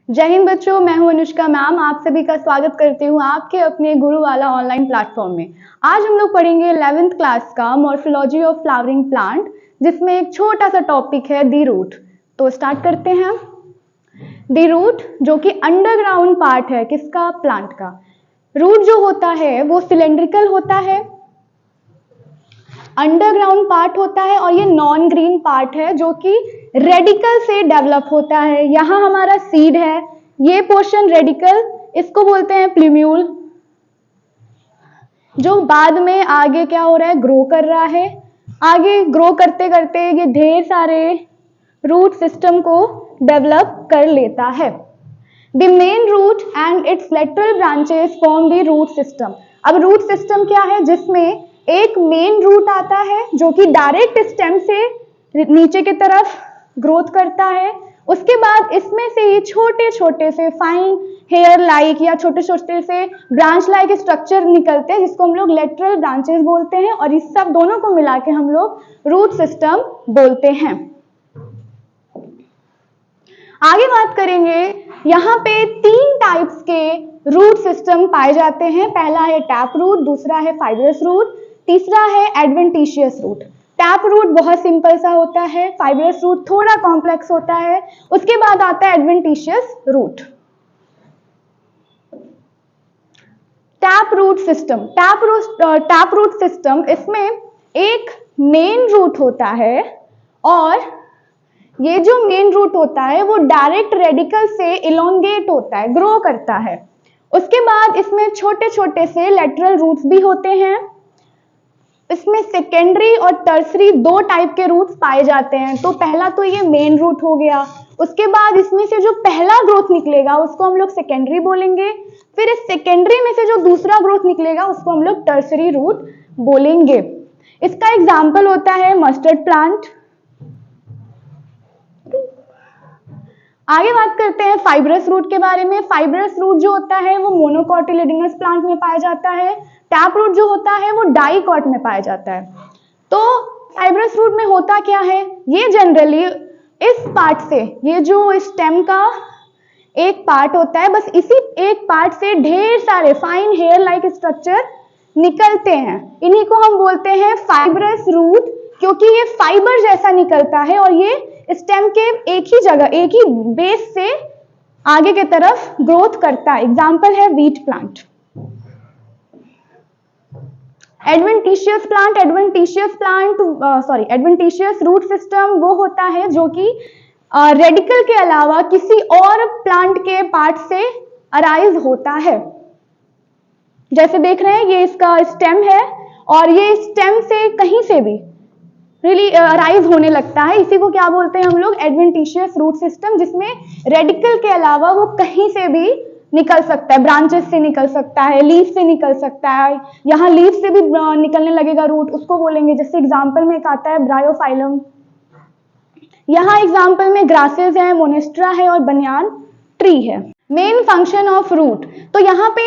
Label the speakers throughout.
Speaker 1: जय हिंद बच्चों, मैं हूं अनुष्का मैम। आप सभी का स्वागत करती हूं आपके अपने गुरु वाला ऑनलाइन प्लेटफॉर्म में। आज हम लोग पढ़ेंगे 11th क्लास का मॉर्फोलॉजी ऑफ फ्लावरिंग प्लांट, जिसमें एक छोटा सा टॉपिक है दी रूट। तो स्टार्ट करते हैं। दी रूट जो कि अंडरग्राउंड पार्ट है किसका? प्लांट का। रूट जो होता है वो सिलेंड्रिकल होता है, अंडरग्राउंड पार्ट होता है, और ये नॉन ग्रीन पार्ट है जो कि रेडिकल से डेवलप होता है। यहां हमारा सीड है, ये पोर्शन रेडिकल, इसको बोलते हैं प्लूम्यूल, जो बाद में आगे क्या हो रहा है? ग्रो कर रहा है। आगे ग्रो करते करते ये ढेर सारे रूट सिस्टम को डेवलप कर लेता है। The main root and its lateral branches form the root system. अब रूट सिस्टम क्या है? जिसमें एक मेन रूट आता है जो कि डायरेक्ट स्टेम से नीचे की तरफ ग्रोथ करता है। उसके बाद इसमें से ये छोटे छोटे से फाइन हेयर लाइक या छोटे छोटे से ब्रांच लाइक स्ट्रक्चर निकलते हैं, जिसको हम लोग लेटरल ब्रांचेस बोलते हैं, और इस सब दोनों को मिला के हम लोग रूट सिस्टम बोलते हैं। आगे बात करेंगे, यहाँ पे 3 टाइप्स के रूट सिस्टम पाए जाते हैं। पहला है टैप रूट, दूसरा है फाइब्रस रूट, तीसरा है एडवेंटिशियस रूट। टैप रूट बहुत सिंपल सा होता है, फाइब्रस रूट थोड़ा कॉम्प्लेक्स होता है, उसके बाद आता है adventitious root. Tap root system, tap root system, इसमें एक मेन रूट होता है, और ये जो मेन रूट होता है वो डायरेक्ट रेडिकल से इलोंगेट होता है, ग्रो करता है। उसके बाद इसमें छोटे छोटे से लेटरल रूट्स भी होते हैं। इसमें सेकेंडरी और टर्सरी 2 टाइप के रूट्स पाए जाते हैं। तो पहला तो ये मेन रूट हो गया, उसके बाद इसमें से जो पहला ग्रोथ निकलेगा उसको हम लोग सेकेंडरी बोलेंगे, फिर इस सेकेंडरी में से जो दूसरा ग्रोथ निकलेगा उसको हम लोग टर्सरी रूट बोलेंगे। इसका एग्जाम्पल होता है मस्टर्ड प्लांट। आगे बात करते हैं फाइब्रस रूट के बारे में। फाइब्रस रूट जो होता है वो मोनोकोटिलिडनस प्लांट में पाया जाता है। टैप रूट जो होता है वो डाइकॉट में पाया जाता है। तो फाइब्रस रूट में होता क्या है? ये जनरली इस पार्ट से, ये जो स्टेम का एक पार्ट होता है, बस इसी एक पार्ट से ढेर सारे फाइन हेयर लाइक स्ट्रक्चर निकलते हैं। इन्हीं को हम बोलते हैं फाइब्रस रूट, क्योंकि ये फाइबर जैसा निकलता है और ये स्टेम के एक ही जगह, एक ही बेस से आगे की तरफ ग्रोथ करता है। एग्जाम्पल है wheat plant. Adventitious plant, adventitious root system वो होता है जो कि रेडिकल के अलावा किसी और प्लांट के पार्ट से अराइज होता है। जैसे देख रहे हैं, ये इसका स्टेम है और ये स्टेम से कहीं से भी अराइज होने लगता है। इसी को क्या बोलते हैं हम लोग? एडवेंटिशियस रूट सिस्टम, जिसमें रेडिकल के अलावा वो कहीं से भी निकल सकता है, ब्रांचेस से निकल सकता है, लीफ से निकल सकता है। यहाँ लीफ से भी निकलने लगेगा रूट, उसको बोलेंगे। जैसे एग्जाम्पल में एक आता है ब्रायोफाइलम। यहाँ एग्जाम्पल में ग्रासेस है, मोनेस्ट्रा है और बनियान ट्री है। मेन फंक्शन ऑफ रूट, तो यहाँ पे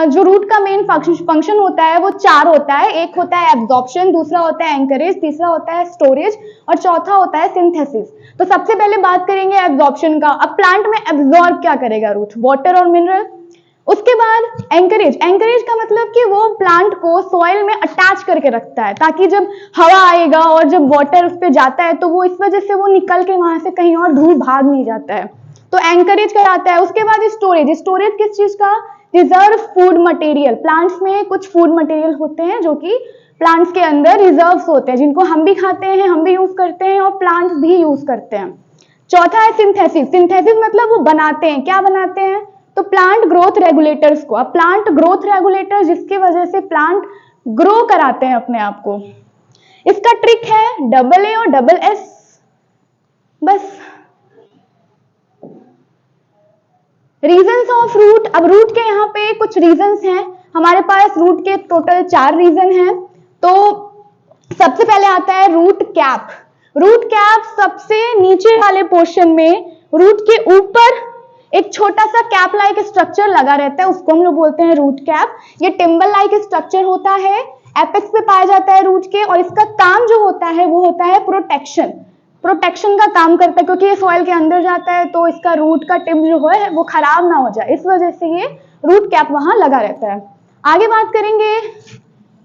Speaker 1: जो रूट का मेन फंक्शन होता है वो 4 होता है। एक होता है एब्जॉर्प्शन, दूसरा होता है एंकरेज, तीसरा होता है स्टोरेज और चौथा होता है सिंथेसिस। तो सबसे पहले बात करेंगे एब्जॉर्प्शन का। अब प्लांट में एब्जॉर्ब क्या करेगा रूट? वाटर और मिनरल। उसके बाद एंकरेज, एंकरेज का मतलब कि वो प्लांट को सॉइल में अटैच करके रखता है, ताकि जब हवा आएगा और जब वाटर उस पर जाता है तो वो इस वजह से वो निकल के वहां से कहीं और दूर भाग नहीं जाता है, तो एंकरेज कराता है। उसके बाद स्टोरेज, स्टोरेज किस चीज का? Reserve food material. प्लांट्स में कुछ फूड मटेरियल होते हैं जो कि प्लांट्स के अंदर रिजर्व्स होते हैं, जिनको हम भी खाते हैं, हम भी यूज करते हैं और प्लांट्स भी यूज करते हैं। चौथा है सिंथेसिस। सिंथेसिस मतलब वो बनाते हैं, क्या बनाते हैं? तो प्लांट ग्रोथ रेगुलेटर्स को। अब प्लांट ग्रोथ रेगुलेटर जिसकी वजह से प्लांट ग्रो कराते हैं अपने आप को। इसका ट्रिक है AA और SS, बस। रीजंस ऑफ रूट, अब रूट के यहाँ पे कुछ रीजंस हैं हमारे पास। रूट के टोटल 4 रीजन हैं। तो सबसे पहले आता है रूट कैप। रूट कैप सबसे नीचे वाले पोर्शन में रूट के ऊपर एक छोटा सा कैप लाइक स्ट्रक्चर लगा रहता है, उसको हम लोग बोलते हैं रूट कैप। ये टिम्बल लाइक स्ट्रक्चर होता है, एपेक्स पे पाया जाता है रूट के, और इसका काम जो होता है वो होता है प्रोटेक्शन। प्रोटेक्शन का काम करता है, क्योंकि ये सॉइल के अंदर जाता है तो इसका रूट का टिप जो है वो खराब ना हो जाए, इस वजह से ये रूट कैप वहां लगा रहता है। आगे बात करेंगे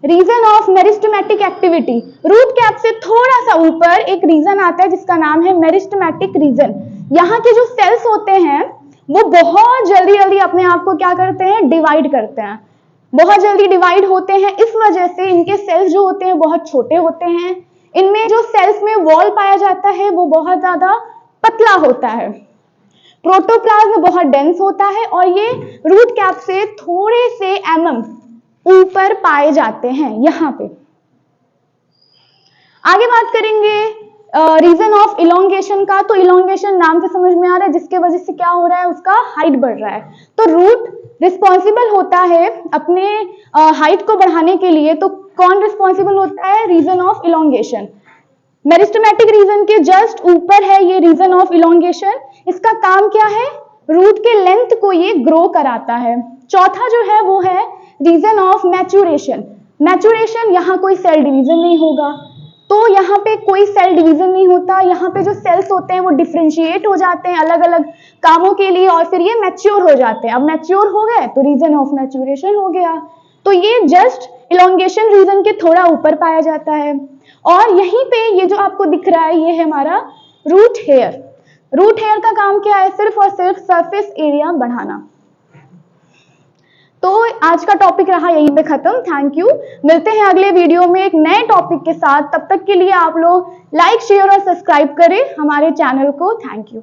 Speaker 1: region of meristematic activity. Root cap से थोड़ा सा ऊपर एक रीजन आता है जिसका नाम है मेरिस्टेमेटिक रीजन। यहाँ के जो सेल्स होते हैं वो बहुत जल्दी जल्दी अपने आप को क्या करते हैं, डिवाइड करते हैं, बहुत जल्दी डिवाइड होते हैं। इस वजह से इनके सेल्स जो होते हैं बहुत छोटे होते हैं। इनमें जो सेल्स में वॉल पाया जाता है वो बहुत ज्यादा पतला होता है। प्रोटोप्लाज्म बहुत डेंस होता है और ये रूट कैप से थोड़े से mm ऊपर पाए जाते हैं यहाँ पे। आगे बात करेंगे रीजन ऑफ इलोंगेशन का। तो इलोंगेशन नाम से समझ में आ रहा है, जिसके वजह से क्या हो रहा है, उसका हाइट बढ़ रहा है। तो रूट रिस्पॉन्सिबल होता है अपने हाइट को बढ़ाने के लिए। तो कौन रिस्पॉन्सिबल होता है, region of elongation. Meristematic region के जस्ट ऊपर है ये रीजन ऑफ इलोंगेशन। इसका काम क्या है, रूट के लेंथ को ये ग्रो कराता है। चौथा जो है वो है रीजन ऑफ मैच्योरेशन। मैच्योरेशन, यहाँ कोई सेल डिवीजन नहीं होगा, तो यहाँ पे कोई सेल डिवीजन नहीं होता। यहाँ पे जो सेल्स होते हैं वो डिफ्रेंशिएट हो जाते हैं अलग अलग कामों के लिए और फिर ये मैच्योर हो जाते हैं। अब मैच्योर हो गए तो रीजन ऑफ मैच्योरेशन हो गया। तो ये जस्ट इलोंगेशन रीजन के थोड़ा ऊपर पाया जाता है। और यहीं पे ये जो आपको दिख रहा है ये है हमारा रूट हेयर। रूट हेयर का काम क्या है, सिर्फ और सिर्फ सरफेस एरिया बढ़ाना। तो आज का टॉपिक रहा यहीं पे खत्म। Thank you. मिलते हैं अगले वीडियो में एक नए टॉपिक के साथ। तब तक के लिए आप लोग लाइक, शेयर और सब्सक्राइब करें हमारे चैनल को। Thank you.